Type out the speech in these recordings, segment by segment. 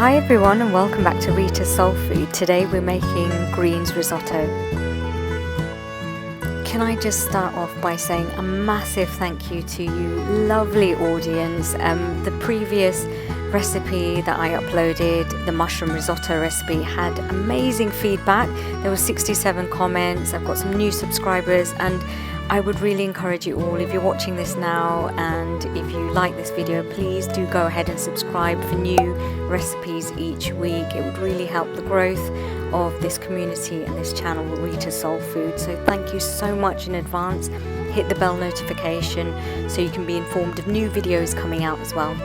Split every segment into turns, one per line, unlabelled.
Hi everyone and welcome back to Reeta's Soul Food. Today we're making greens risotto. Can I just start off by saying a massive thank you to you lovely audience. The previous recipe that I uploaded, the mushroom risotto recipe, had amazing feedback. There were 67 comments. I've got some new subscribers, and I would really encourage you all, if you're watching this now and if you like this video, please do go ahead and subscribe for new recipes each week. It would really help the growth of this community and this channel, Reeta's Soul Food. So thank you so much in advance. Hit the bell notification so you can be informed of new videos coming out as well.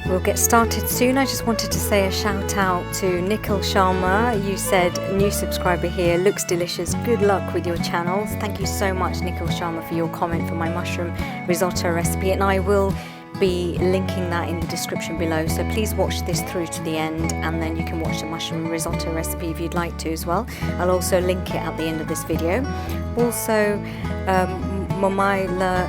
We'll get started soon. I just wanted to say a shout out to Nikhil Sharma. You said, new subscriber here, looks delicious, good luck with your channels. Thank you so much, Nikhil Sharma, for your comment for my mushroom risotto recipe, and I will be linking that in the description below, so please watch this through to the end and then you can watch the mushroom risotto recipe if you'd like to as well. I'll also link it at the end of this video. Also, Mamaila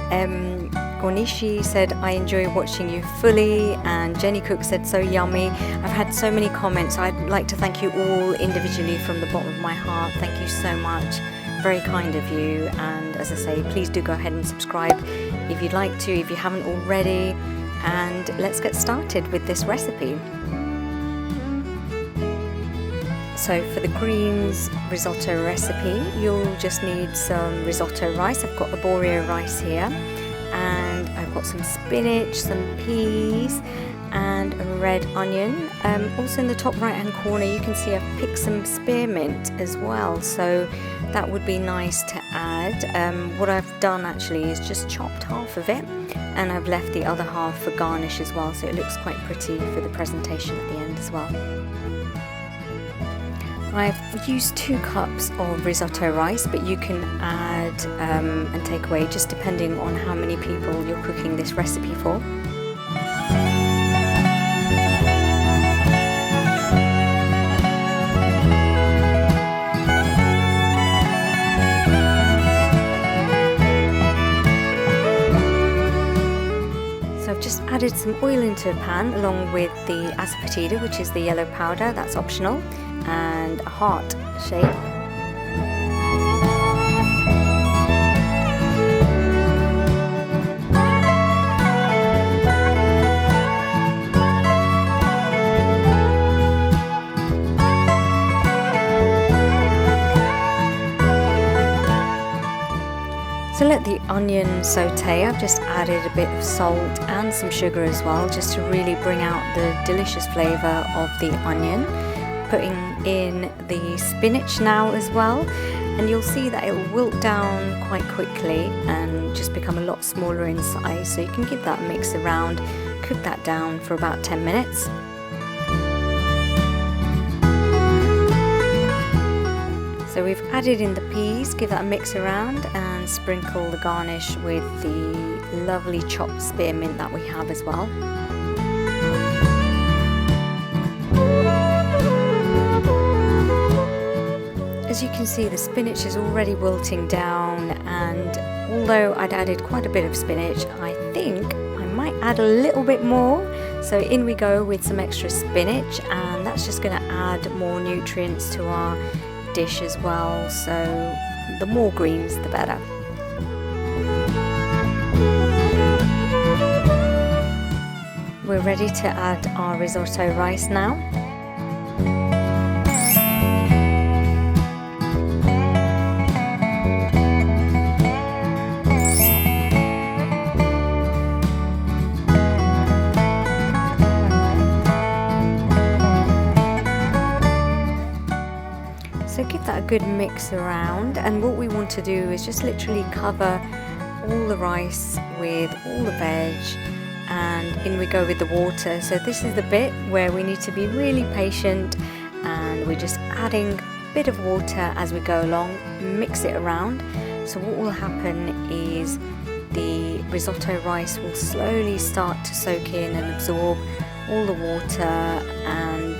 Onishi said, I enjoy watching you fully, and Jenny Cook said, so yummy. I've had so many comments. I'd like to thank you all individually from the bottom of my heart. Thank you so much. Very kind of you, and as I say, please do go ahead and subscribe if you'd like to, if you haven't already, and let's get started with this recipe. So for the greens risotto recipe, you'll just need some risotto rice. I've got arborio rice here, and I've got some spinach, some peas, and a red onion. Also in the top right hand corner you can see I've picked some spearmint as well, so that would be nice to add. What I've done actually is just chopped half of it, and I've left the other half for garnish as well, so it looks quite pretty for the presentation at the end as well. I've used 2 cups of risotto rice, but you can add and take away just depending on how many people you're cooking this recipe for. So I've just added some oil into a pan along with the asafoetida, which is the yellow powder, that's optional, and a heart shape. So let the onion saute. I've just added a bit of salt and some sugar as well, just to really bring out the delicious flavour of the onion. Putting in the spinach now as well, and you'll see that it will wilt down quite quickly and just become a lot smaller in size, so you can give that a mix around, cook that down for about 10 minutes. So we've added in the peas, give that a mix around, and sprinkle the garnish with the lovely chopped spearmint that we have as well. As you can see, the spinach is already wilting down, and although I'd added quite a bit of spinach, I think I might add a little bit more. So in we go with some extra spinach, and that's just going to add more nutrients to our dish as well, so the more greens the better. We're ready to add our risotto rice now. So give that a good mix around, and what we want to do is just literally cover all the rice with all the veg, and in we go with the water. So this is the bit where we need to be really patient, and we're just adding a bit of water as we go along, mix it around. So what will happen is the risotto rice will slowly start to soak in and absorb all the water, and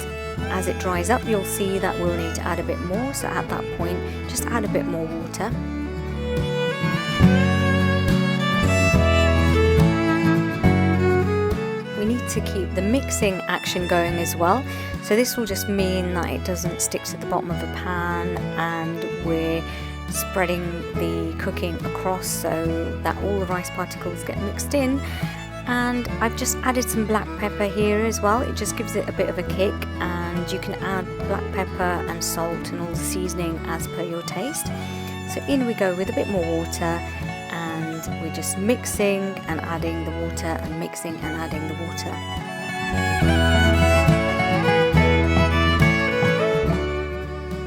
as it dries up you'll see that we'll need to add a bit more, so at that point just add a bit more water. We need to keep the mixing action going as well. So this will just mean that it doesn't stick to the bottom of the pan, and we're spreading the cooking across so that all the rice particles get mixed in. And I've just added some black pepper here as well. It just gives it a bit of a kick, and you can add black pepper and salt and all the seasoning as per your taste. So in we go with a bit more water, and we're just mixing and adding the water and mixing and adding the water.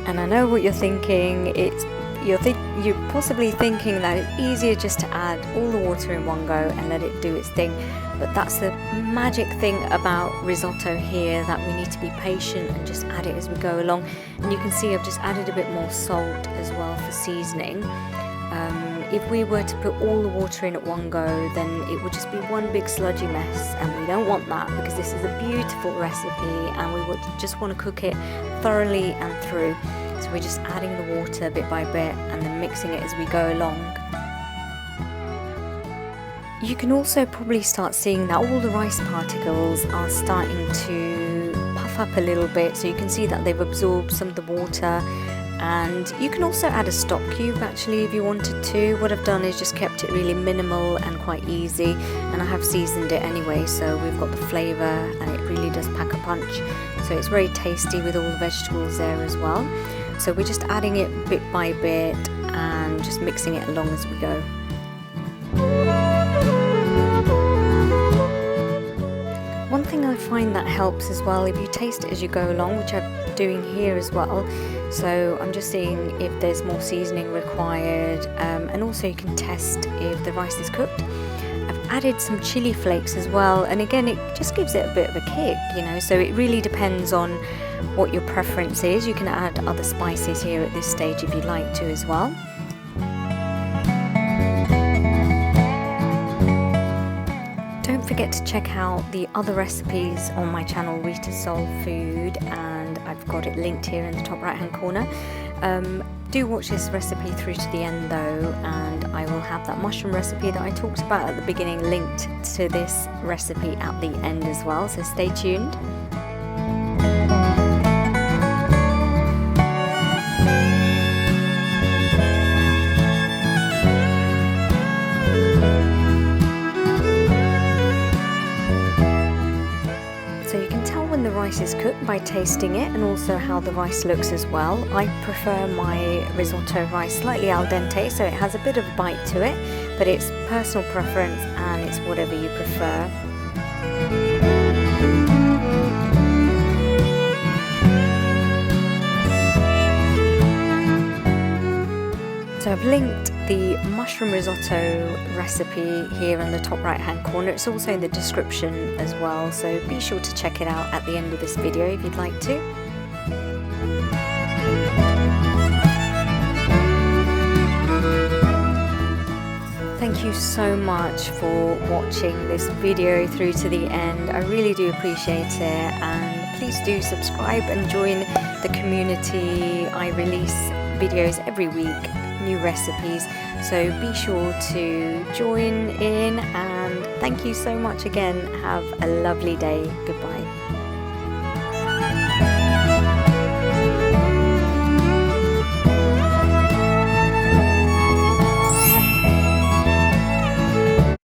And I know what you're thinking. You're possibly thinking that it's easier just to add all the water in one go and let it do its thing, but that's the magic thing about risotto here, that we need to be patient and just add it as we go along. And you can see I've just added a bit more salt as well for seasoning. If we were to put all the water in at one go, then it would just be one big sludgy mess, and we don't want that, because this is a beautiful recipe and we would just want to cook it thoroughly and through. So we're just adding the water bit by bit and then mixing it as we go along. You can also probably start seeing that all the rice particles are starting to puff up a little bit, so you can see that they've absorbed some of the water. And you can also add a stock cube actually if you wanted to. What I've done is just kept it really minimal and quite easy, and I have seasoned it anyway, so we've got the flavour and it really does pack a punch. So it's very tasty with all the vegetables there as well. So we're just adding it bit by bit and just mixing it along as we go. One thing I find that helps as well, if you taste it as you go along, which I'm doing here as well, so I'm just seeing if there's more seasoning required, and also you can test if the rice is cooked. I've added some chilli flakes as well, and again it just gives it a bit of a kick, you know, so it really depends on what your preference is. You can add other spices here at this stage if you'd like to as well. Don't forget to check out the other recipes on my channel, Reeta Soul Food, and I've got it linked here in the top right hand corner. Do watch this recipe through to the end though, and I will have that mushroom recipe that I talked about at the beginning linked to this recipe at the end as well, so stay tuned. The rice is cooked by tasting it, and also how the rice looks as well. I prefer my risotto rice slightly al dente, so it has a bit of a bite to it, but it's personal preference and it's whatever you prefer. So I've linked the mushroom risotto recipe here in the top right hand corner. It's also in the description as well, so be sure to check it out at the end of this video if you'd like to. Thank you so much for watching this video through to the end. I really do appreciate it, and please do subscribe and join the community. I release videos every week, new recipes, so be sure to join in, and thank you so much again. Have a lovely day. Goodbye.